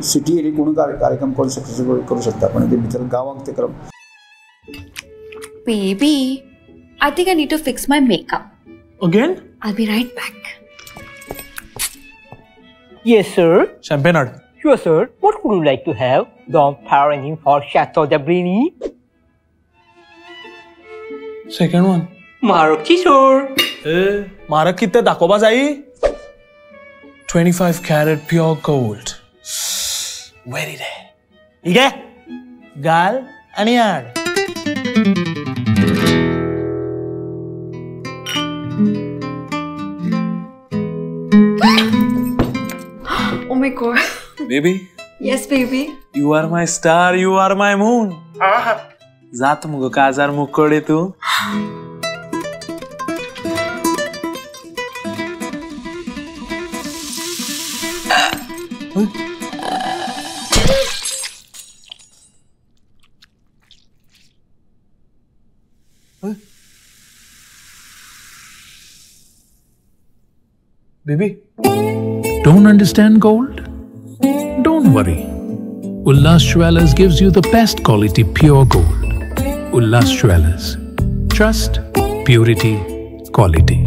City area कोण कार्यक्रम करू सक्सेसफुल करू शकता पण ते भितर गावाक ते करप. Baby, I think I need to fix my makeup. Again? I'll be right back. Yes, sir. Champagne ad. Sure, sir. What would you like to have? Dom Power Engine for Chateau de Brini? Second one. Maruti, sir. मारक किती दाखोबा जाई? 25 carat pure gold. Very rare. ठीक आहे? गाल आणि आड. Oh my god. Baby, Yes, baby. you are my star, you are my moon. जात मुग काजार मुकडे तू. Baby, Don't understand gold? Don't worry. Ullas Jewellers gives you the best quality pure gold. Ullas Jewellers. Trust, purity, quality.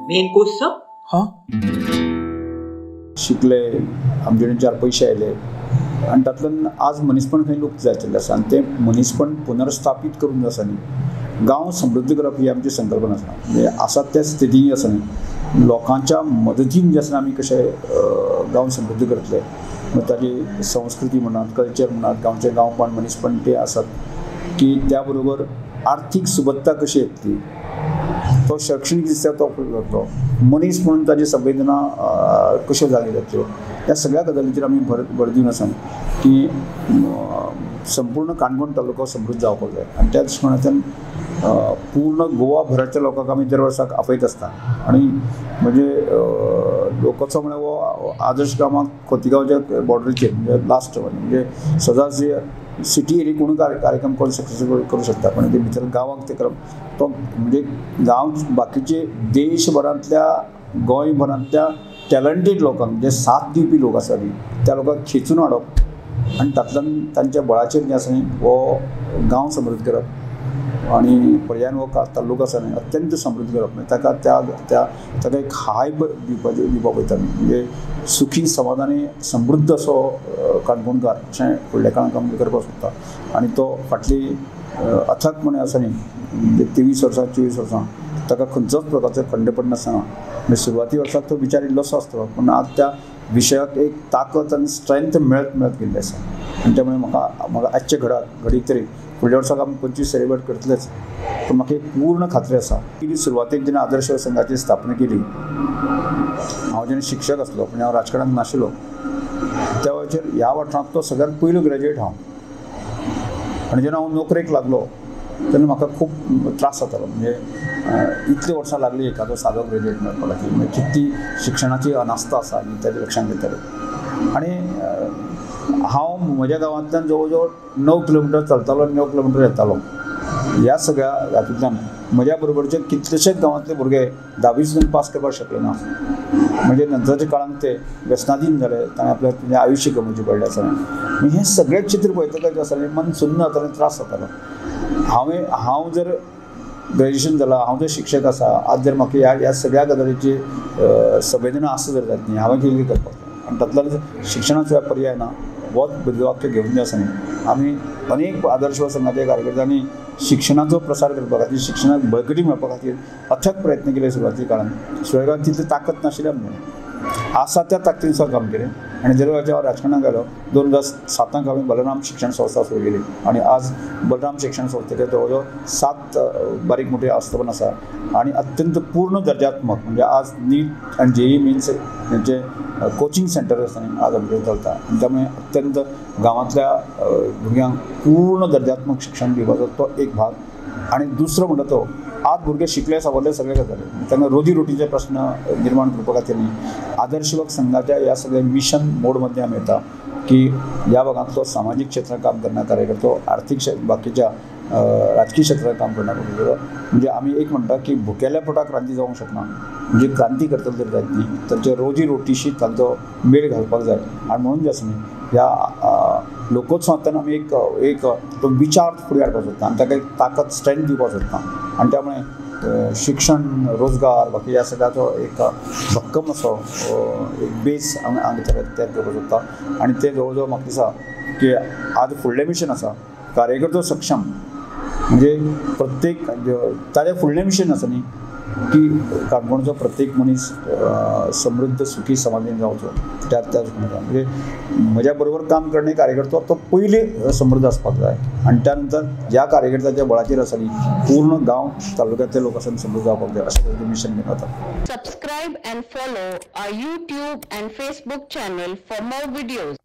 Main course, sir? हा? शिकले आमचे 4 पैसे आयले आणि तातूंतल्यान आज मनीसपण खंय लुप्त जायतलें आसा आनी तें मनीसपण पुनर्स्थापीत करून आसा न्ही गांव समृद्ध करप ही आमची संकल्पना आसा म्हणजे आसा त्या स्थितीन आसा न्ही लोकांच्या मदतीन जे आसा आमी कशे गांव समृद्ध करतले मग ताजी संस्कृती म्हणात कल्चर म्हणात गांवचे गांवपण मनीसपण ते आसात की त्या बरोबर आर्थीक सुबत्ता कशी येतली तो शैक्षणिक दृश्ट्या तो करतलो मनीस म्हणून ताजी संवेदना कश्यो जागे जातल्यो ह्या सगळ्या गजालींचेर आमी भर दिवन आसा की संपूर्ण काणकोण तालुको समृद्ध जावपाक जाय आनी त्या दृश्टिकोनांतल्यान पूर्ण गोवा भराच्या लोकांक आमी दर वर्साक आपयत आसता आनी म्हणजे लोकोत्सव म्हळ्यार हो आदर्श गांवांक खोतीगांवच्या बॉर्डरीचेर म्हणजे लास्ट म्हणजे सदांच जे सिटी एरिया कोण कार्यक्रम करून सक्सेसफुल करू शकता पण ते भितर गांवाक ते करप तो म्हणजे गांव बाकीचे देशभरांतल्या गोंयभरांतल्या टॅलंटेड लोकांक जे साथ दिवपी लोक आसा त्या लोकांक खेचून हाडप आनी तातूंतल्यान तांच्या बळाचेर जे आसा न्ही हो गांव समृद्ध करप आणि पर्यायान हो तालुको आसा न्ही अत्यंत समृद्ध करप ताका ताका एक हायप दिवपाक वयता म्हणजे सुखी समाधानी समृद्ध असो काणकोणकार अशें फुडल्या काळांत आमी करपाक सोदता आनी तो फाटली अथकपणे आसा न्ही म्हणजे 23 वर्सां 24 वर्सां ताका खंयचोच प्रकारचो खंड नासतना म्हणजे सुरवाती वर्साक तो विचार इल्लोसो आसतलो पूण आज त्या विशयाक एक ताकद आनी स्ट्रेंथ मेळत गेल्ली आसा आनी त्यामुळे म्हाका आजचे घडीक तरी फुडल्या वर्साक आमी 25 सेलिब्रेट करतलेच पूण म्हाका एक पूर्ण खात्री आसा की सुरवातेक जेन्ना आदर्श संघाची स्थापना केली हांव जेन्ना शिक्षक आसलो पूण हांव राजकारणांत नाशिल्लो त्या वेळाचेर ह्या वाठारांत तो सगळ्यांत पयलो ग्रॅज्युएट हांव आनी जेन्ना हांव नोकरेक लागलो तेन्ना म्हाका खूब त्रास जातालो म्हणजे इतली वर्सां लागली एखादो सादो ग्रॅज्युएट मेळपा खातीर म्हणजे कितली शिक्षणाची अनास्ता आसा आनी ताजे लक्षांत घेतले आनी हांव म्हज्या गांवांतल्यान जवळ जवळ 9 किलोमिटर चलतालो 9 किलोमिटर येतालो ह्या सगळ्या हातूंतल्यान म्हज्या बरोबरचे कितलेशेच गांवांतले भुरगे 10वी सुद्दां पास करपाक शकले ना म्हणजे नंतरच्या काळांत ते व्यसनाधीन जाले ताणें आपलें आयुश्य गमोवचें पडलें आसा म्हणजे हें सगळें चित्र पळयतकच जें आसा मन सुन्न जातालें त्रास जातालो हांव जर ग्रॅज्युएशन जालां हांव जर शिक्षक आसा आज जर म्हाका ह्या सगळ्या गजालीची संवेदना आसा जर जायत न्ही हांवें कितें करपाक जाय आनी तातूंतल्यान शिक्षणाचो पर्याय ना होच बुद्धवाक्य घेवन जें आसा न्ही आमी अनेक आदर्श संघाच्या कार्यकर्त्यांनी शिक्षणाचो प्रसार करपा खातीर शिक्षणाक बळकटी मेळपा खातीर अथक प्रयत्न केले सुरवाती काळांत सुरवातीक तितली ताकद नाशिल्ल्या म्हणून आसा त्या ताकदीनुसार काम केलें आनी जर हांव राजकारणांत गेलो 2007 हांवें बलराम शिक्षण संस्था सुरू केली आनी आज बलराम शिक्षण संस्थेचे जवळ जवळ 7 बारीक मोठी आस्थापन आसा आनी अत्यंत पूर्ण दर्जात्मक म्हणजे आज नीट आनी JEE मेन्स हेंचे कोचिंग सेंटर आसा न्ही आज आमचे चलता आनी त्यामुळे अत्यंत गांवांतल्या भुरग्यांक पूर्ण दर्जात्मक शिक्षण दिवपाचो तो एक भाग आनी दुसरो म्हणटा तो आज भुरगे शिकले सावरले सगळे गजाली तांकां रोजी रोटीचे प्रश्न निर्माण करपा खातीर न्ही आदर्श युवक संघाच्या ह्या सगळ्या मिशन मोडमध्ये आमी येता की ह्या भागांतलो सामाजीक क्षेत्रांत काम करणारो कार्यकर्तो आर्थीक बाकीच्या राजकीय क्षेत्रांत काम करणारो म्हणजे आमी एक म्हणटा की भुकेल्या पोटाक क्रांती जावंक शकना म्हणजे क्रांती करतले जर जायत न्ही तांचे रोजी रोटीशी तांचो मेळ घालपाक जाय आनी म्हणून जें आसा न्ही ह्या लोकोत्सवांतल्यान आमी एक तो विचार फुडें हाडपाक सोदता आनी ताका एक ताकद स्ट्रेंथ दिवपाक सोदता आनी त्यामुळे शिक्षण रोजगार बाकी ह्या सगळ्याचो एक भक्कम असो एक बेस हांगा तयार करपाक सोदता आनी ते जवळ जवळ म्हाका दिसता की आज फुडलें मिशन आसा कार्यकर्तो सक्षम म्हणजे प्रत्येक ताजें फुडलें मिशन आसा न्ही की काणकोणचो प्रत्येक मनीस समृद्ध सुखी समाधानी जावचो त्याच म्हणजे म्हज्या बरोबर काम करणे कार्यकर्तो तो पयलीं समृद्ध आसपाक जाय आनी त्या नंतर ज्या कार्यकर्त्याच्या बळाचेर आसा न्ही पूर्ण गांव तालुक्यांतले लोक आसा समृद्ध जावपाक जाय अशें तरेचें मिशन घेवन वता. Subscribe and follow our YouTube and Facebook channel for more videos.